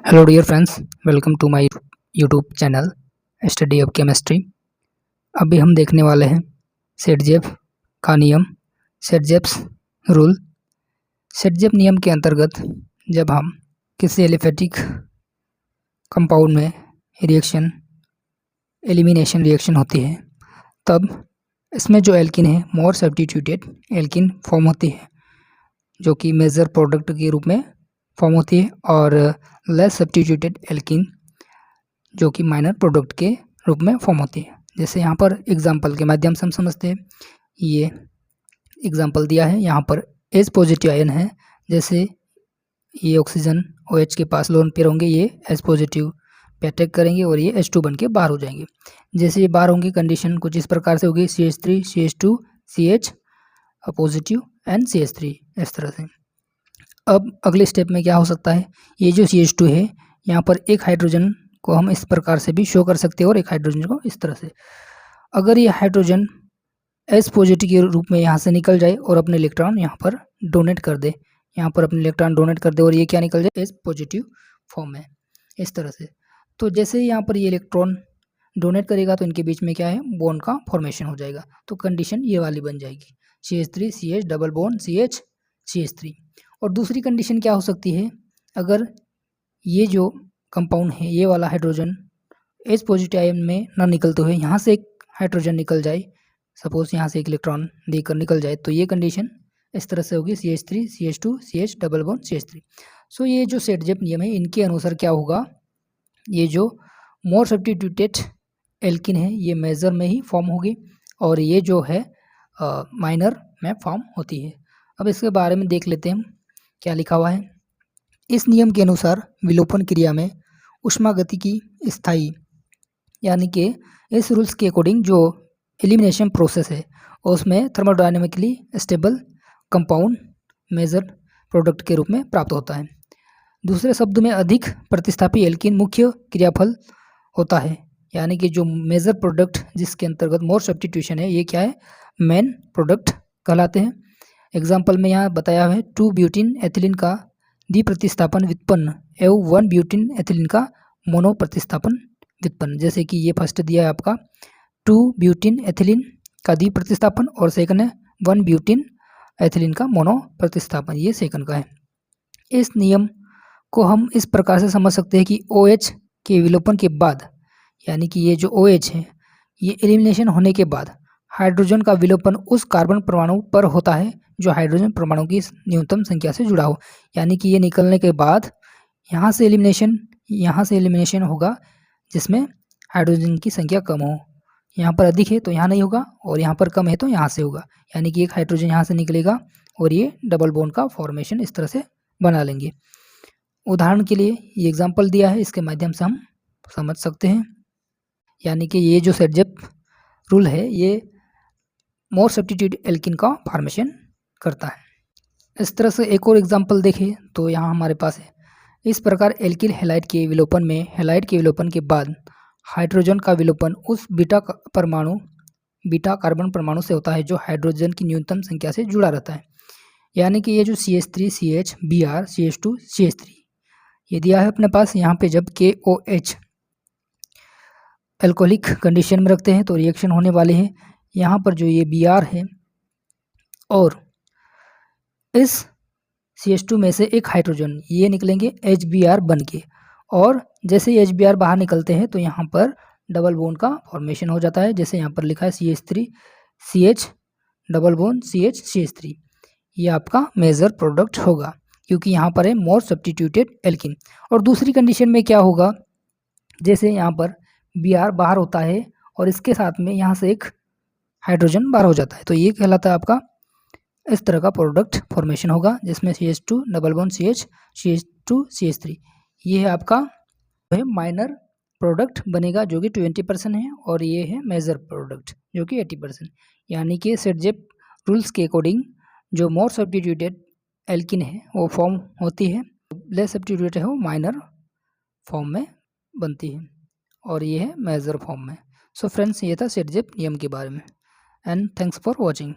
Hello dear friends, welcome to my YouTube channel study of chemistry. अभी हम देखने वाले हैं सेटजेफ का नियम, सेटजेफ्स रूल। सेटजेफ नियम के अंतर्गत जब हम किसी एलिफेटिक कंपाउंड में रिएक्शन एलिमिनेशन रिएक्शन होती है, तब इसमें जो एल्किन है मोर सब्स्टिट्यूटेड एल्किन फॉर्म होती है, जो कि मेजर प्रोडक्ट के रूप में फॉर्म होती है, और लेस सब्स्टिट्यूटेड एल्किन जो कि माइनर प्रोडक्ट के रूप में फॉर्म होती है। जैसे यहाँ पर एग्जांपल के माध्यम से हम समझते हैं। ये एग्जांपल दिया है, यहाँ पर H पॉजिटिव आयन है। जैसे ये ऑक्सीजन OH के पास लोन पेयर होंगे, ये H पॉजिटिव पे अटैक करेंगे और ये H2 बन के बाहर हो जाएंगे। जैसे ये बाहर होंगे, कंडीशन कुछ इस प्रकार से होगी, CH3 CH2 CH positive and CH3, इस तरह से। अब अगले स्टेप में क्या हो सकता है, ये जो CH2 है, यहाँ पर एक हाइड्रोजन को हम इस प्रकार से भी शो कर सकते हैं और एक हाइड्रोजन को इस तरह से। अगर ये हाइड्रोजन H पॉजिटिव के रूप में यहाँ से निकल जाए और अपने इलेक्ट्रॉन यहाँ पर डोनेट कर दे, यहाँ पर अपने इलेक्ट्रॉन डोनेट कर दे और ये क्या निकल जाए, H पॉजिटिव फॉर्म में, इस तरह से। तो जैसे यहाँ पर ये इलेक्ट्रॉन डोनेट करेगा तो इनके बीच में क्या है, बॉन्ड का फॉर्मेशन हो जाएगा। तो कंडीशन ये वाली बन जाएगी, CH3 CH double bond CH CH3। और दूसरी कंडीशन क्या हो सकती है, अगर ये जो कंपाउंड है, ये वाला हाइड्रोजन H पॉजिटिव आयन में ना निकलते हुए यहाँ से एक हाइड्रोजन निकल जाए, सपोज यहाँ से एक इलेक्ट्रॉन देकर निकल जाए, तो ये कंडीशन इस तरह से होगी, CH3 CH2 CH double bond CH3। सो ये जो सेटजेफ नियम है, इनके अनुसार क्या होगा, ये जो मोर सब्स्टिट्यूटेड एल्किन है ये मेजर में ही फॉर्म होगी और ये जो है माइनर में फॉर्म होती है। अब इसके बारे में देख लेते हैं क्या लिखा हुआ है। इस नियम के अनुसार विलोपन क्रिया में ऊष्मागतिकी स्थायी, यानी कि इस रूल्स के अकॉर्डिंग जो एलिमिनेशन प्रोसेस है उसमें thermodynamically stable compound major product के रूप में प्राप्त होता है। दूसरे शब्द में अधिक प्रतिस्थापी एल्किन मुख्य क्रियाफल होता है, यानी कि जो मेजर प्रोडक्ट जिसके अंतर्गत मोर सब्स्टिट्यूशन है, ये क्या है, मेन प्रोडक्ट कहलाते हैं। एग्जाम्पल में यहाँ बताया है 2 ब्यूटीन एथिलीन का द्विप्रतिस्थापन व्युत्पन्न एवं 1 ब्यूटीन एथिलीन का मोनो प्रतिस्थापन व्युत्पन्न। जैसे कि ये फर्स्ट दिया है आपका 2 ब्यूटीन एथिलीन का द्विप्रतिस्थापन और सेकंड है 1 ब्यूटीन एथिलीन का मोनो प्रतिस्थापन, ये सेकंड का है। इस नियम को हम इस प्रकार से समझ सकते हैं कि OH के विलोपन के बाद, यानी कि ये जो OH है, ये एलिमिनेशन होने के बाद हाइड्रोजन का विलोपन उस कार्बन परमाणु पर होता है जो हाइड्रोजन परमाणु की न्यूनतम संख्या से जुड़ा हो। यानी कि ये निकलने के बाद यहाँ से एलिमिनेशन होगा जिसमें हाइड्रोजन की संख्या कम हो। यहाँ पर अधिक है तो यहाँ नहीं होगा और यहाँ पर कम है तो यहाँ से होगा, यानी कि एक हाइड्रोजन यहाँ से निकलेगा और ये डबल बॉन्ड का फॉर्मेशन इस तरह से बना लेंगे। उदाहरण के लिए ये एग्जाम्पल दिया है, इसके माध्यम से हम समझ सकते हैं। यानी कि ये जो सेटजेफ रूल है ये मोर सब्स्टिट्यूटेड एल्किन का फॉर्मेशन करता है। इस तरह से एक और एग्जाम्पल देखें तो यहाँ हमारे पास है, इस प्रकार एल्किल हैलाइड के विलोपन के बाद हाइड्रोजन का विलोपन उस बीटा कार्बन परमाणु से होता है जो हाइड्रोजन की न्यूनतम संख्या से जुड़ा रहता है। यानी कि ये जो CH3 CH Br CH2 CH3 ये दिया है अपने पास, यहाँ पे जब KOH एल्कोहलिक कंडीशन में रखते हैं तो रिएक्शन होने वाले हैं। यहाँ पर जो ये Br है और इस CH2 में से एक हाइड्रोजन ये निकलेंगे HBr बन के, और जैसे ही HBr बाहर निकलते हैं तो यहाँ पर डबल बॉन्ड का फॉर्मेशन हो जाता है। जैसे यहाँ पर लिखा है CH3 CH double bond CH CH3, ये आपका मेजर प्रोडक्ट होगा क्योंकि यहाँ पर है मोर सब्स्टिट्यूटेड एल्किन। और दूसरी कंडीशन में क्या होगा, जैसे यहाँ पर Br बाहर होता है और इसके साथ में यहाँ से एक हाइड्रोजन बाहर हो जाता है, तो ये कहलाता है आपका, इस तरह का प्रोडक्ट फॉर्मेशन होगा जिसमें CH2 double bond CH CH2 CH3, ये है आपका माइनर प्रोडक्ट बनेगा जो कि 20% है, और ये है मेजर प्रोडक्ट जो कि 80%। यानी कि सेटजेफ रूल्स के अकॉर्डिंग जो मोर सब्स्टिट्यूटेड एल्किन है वो फॉर्म होती है, लेस सब्स्टिट्यूटेड है वो माइनर फॉर्म में बनती है और ये है मेजर फॉर्म में। सो फ्रेंड्स, ये था सेटजेफ नियम के बारे में, एंड थैंक्स फॉर वॉचिंग।